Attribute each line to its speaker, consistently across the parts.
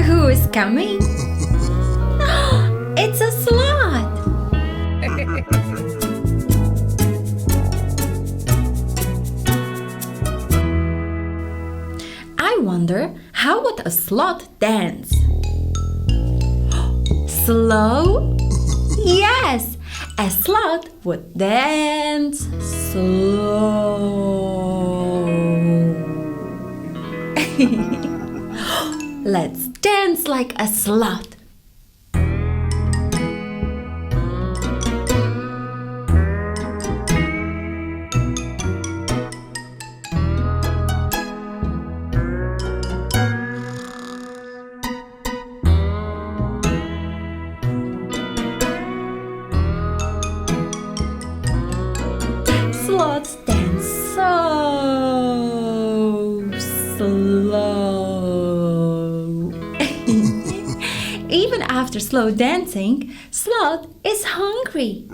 Speaker 1: Who is coming? It's a sloth! I wonder, how would a sloth dance? Slow? Yes! A sloth would dance slow. Let's dance like a sloth. Sloths dance so slow. Even after slow dancing, sloth is hungry.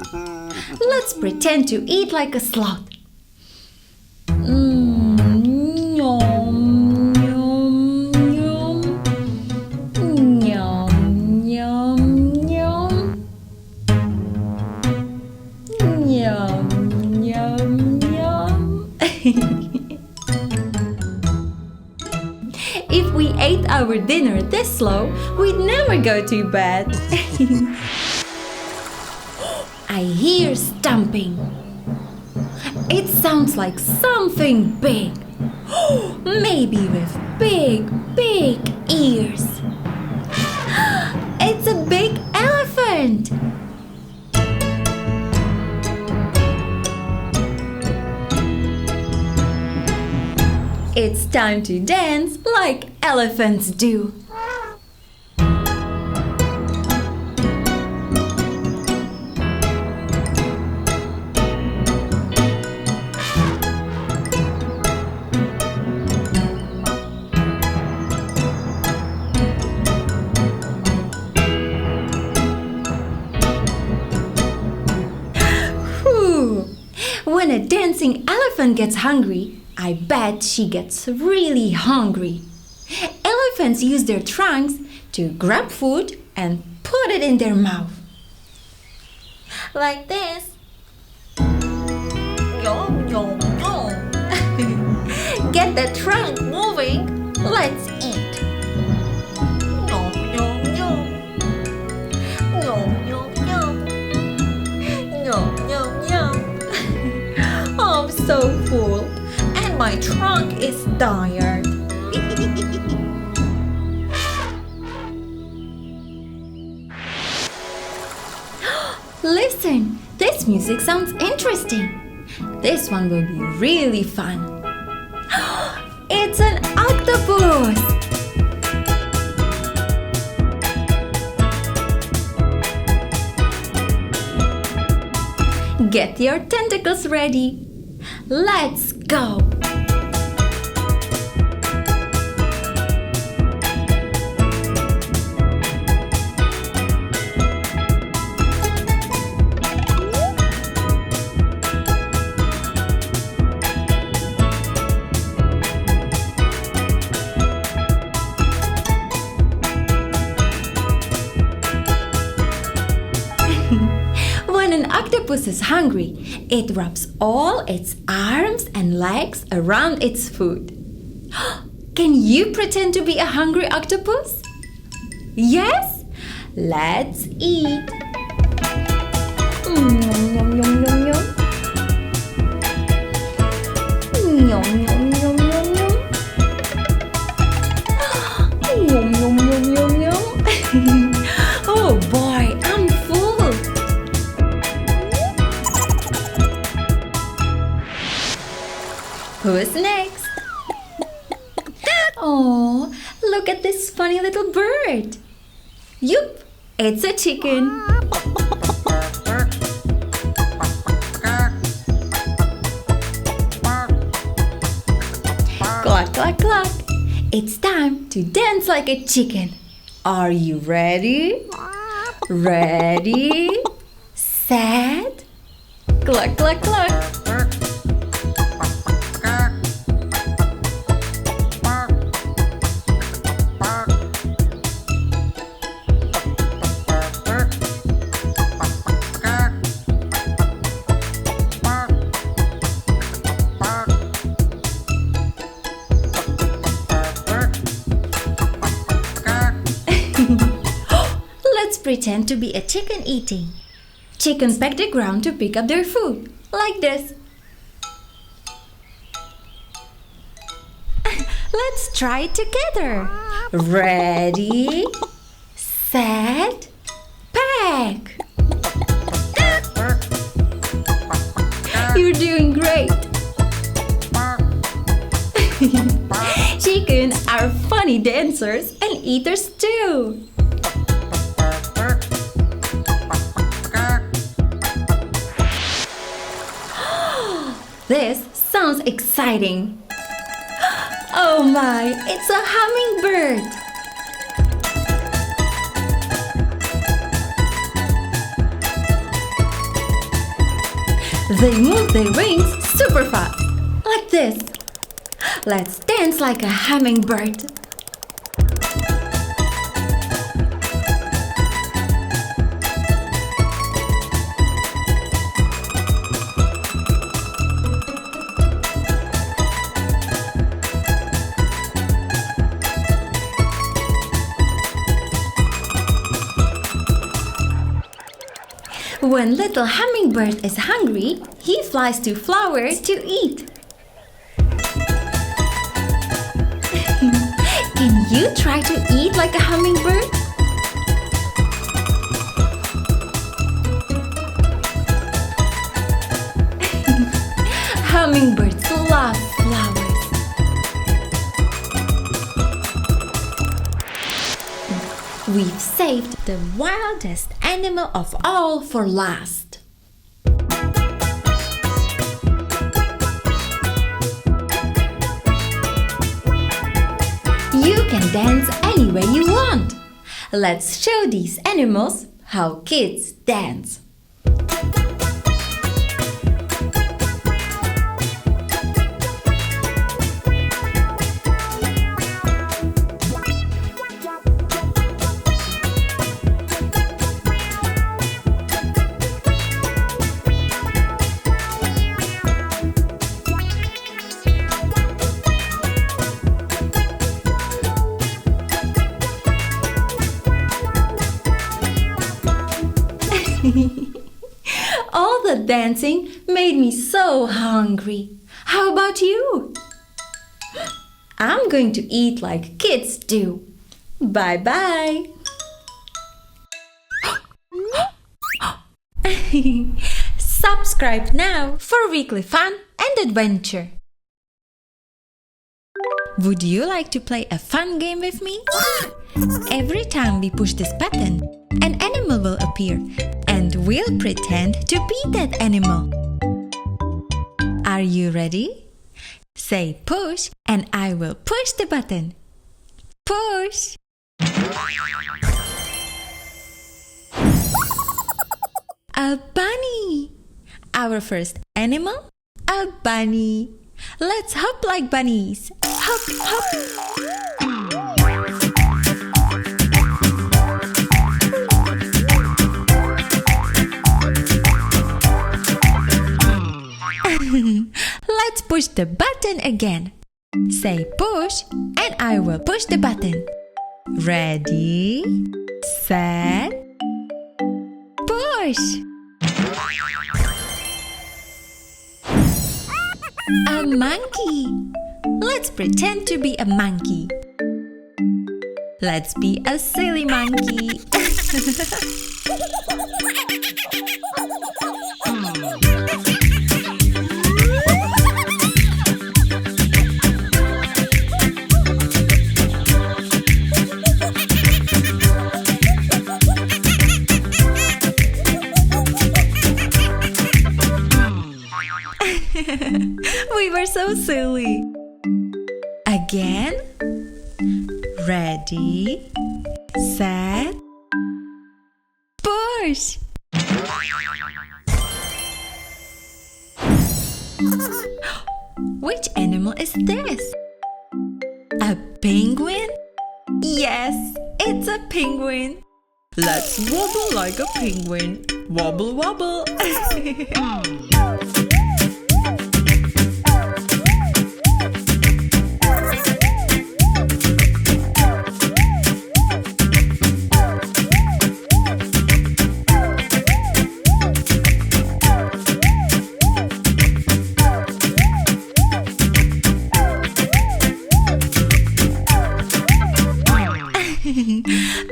Speaker 1: Let's pretend to eat like a sloth. Yum, yum, yum. Yum, yum, yum. Yum, yum, yum. If we ate our dinner this slow, we'd never go to bed. I hear stomping. It sounds like something big. Maybe with big, big ears. It's a big elephant. It's time to dance like elephants do. Whew. When a dancing elephant gets hungry, I bet she gets really hungry. Elephants use their trunks to grab food and put it in their mouth. Like this. Yum, yum, yum. Get the trunk moving. Let's eat. Yum, yum, yum. Yum, yum, yum. Yum, yum, yum. I'm so full. My trunk is tired. Listen, this music sounds interesting. This one will be really fun. It's an octopus! Get your tentacles ready. Let's go! When an octopus is hungry, it wraps all its arms and legs around its food. Can you pretend to be a hungry octopus? Yes? Let's eat. Yum, yum, yum, yum, yum. Yum, yum, yum, yum, yum. Yum, yum, yum, yum, yum. Oh boy, I'm full. Who's next? Oh, look at this funny little bird. Yup, it's a chicken. Cluck, cluck, cluck. It's time to dance like a chicken. Are you ready? Ready, set, cluck, cluck, cluck. pretend to be a chicken eating. Chickens peck the ground to pick up their food, like this. Let's try it together. Ready, set, peck. You're doing great. Chickens are funny dancers and eaters too. This sounds exciting. Oh my, it's a hummingbird. They move their wings super fast, like this. Let's dance like a hummingbird. When little hummingbird is hungry, he flies to flowers to eat. Can you try to eat like a hummingbird? Hummingbirds love flowers. We've saved the wildest animal of all for last. You can dance any way you want. Let's show these animals how kids dance. All the dancing made me so hungry. How about you? I'm going to eat like kids do. Bye-bye. Subscribe now for weekly fun and adventure. Would you like to play a fun game with me? Every time we push this button, an animal will appear and we'll pretend to be that animal. Are you ready? Say push and I will push the button. Push! A bunny! Our first animal, a bunny. Let's hop like bunnies. Hop, hop. Let's push the button again. Say push and I will push the button. Ready, set, push. A monkey. Let's pretend to be a monkey. Let's be a silly monkey. We were so silly. Again. Ready, set, push. Which animal is this? A penguin? Yes, it's a penguin. Let's wobble like a penguin. Wobble, wobble.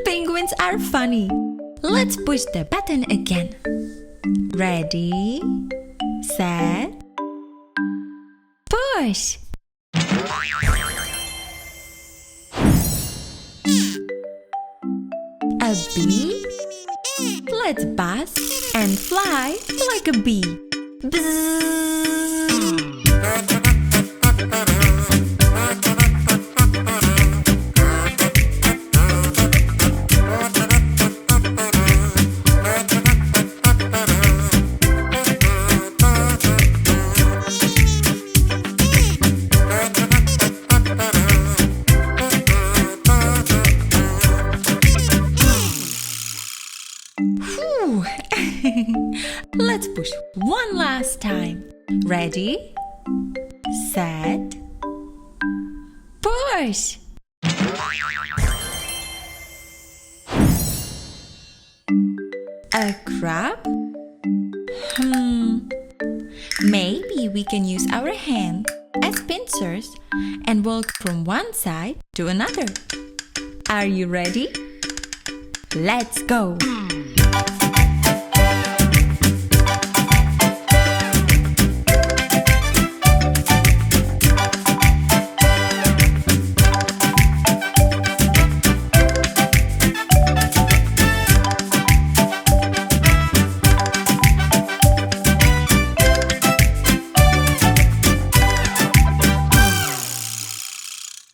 Speaker 1: Penguins are funny. Let's push the button again. Ready, set, push. A bee? Let's buzz and fly like a bee. Bzzz. Let's push one last time. Ready, set, push. A crab? Maybe we can use our hand as pincers and walk from one side to another. Are you ready? Let's go!